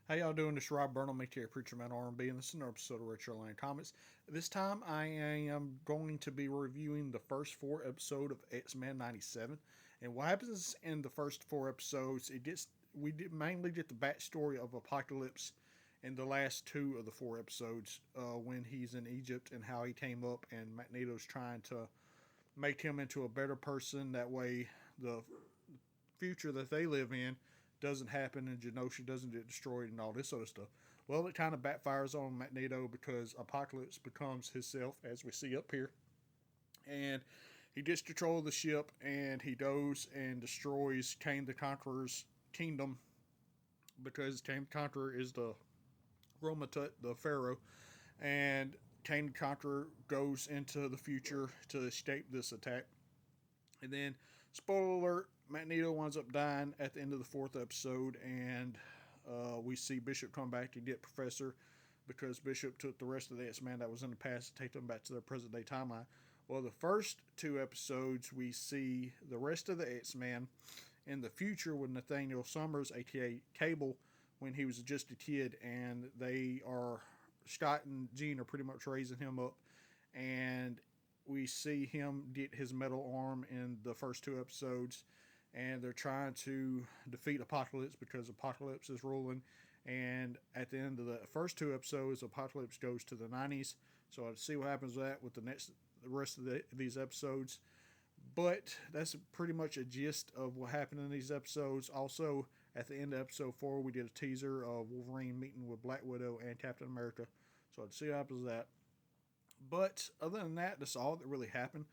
How y'all doing? This is Rob Burnham, aka Preacher Man R&B, and this is another episode of RetroLand Comics. This time I am going to be reviewing the first four episodes of X-Men 97. And what happens in the first four episodes, mainly get the backstory of Apocalypse in the last two of the four episodes when he's in Egypt and how he came up and Magneto's trying to make him into a better person. That way the future that they live in doesn't happen and Genosha doesn't get destroyed and all this sort of stuff. Well, it kind of backfires on Magneto because Apocalypse becomes himself, as we see up here. And he gets control of the ship and he goes and destroys Kang the Conqueror's kingdom because Kang the Conqueror is the Romatut, the Pharaoh. And Kang the Conqueror goes into the future to escape this attack. And then, spoiler alert, Magneto winds up dying at the end of the fourth episode, and we see Bishop come back to get Professor because Bishop took the rest of the X-Men that was in the past to take them back to their present day timeline. Well, the first two episodes, we see the rest of the X-Men in the future with Nathaniel Summers, aka Cable, when he was just a kid, and Scott and Jean are pretty much raising him up, and we see him get his metal arm in the first two episodes, and they're trying to defeat Apocalypse because Apocalypse is ruling. And at the end of the first two episodes, Apocalypse goes to the 90s. So I'll see what happens with that with the rest of these episodes. But that's pretty much a gist of what happened in these episodes. Also, at the end of episode 4, we did a teaser of Wolverine meeting with Black Widow and Captain America. So I'll see what happens with that. But other than that, that's all that really happened.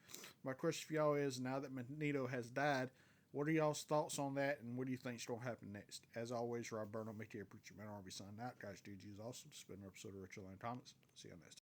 My question for y'all is, now that Magneto has died, what are y'all's thoughts on that, and what do you think is going to happen next? As always, Rob Burnham, aka Preacher Man, RV signing out. Guys, GG is awesome. It's been an episode of Richard Lane Thomas. See you next time.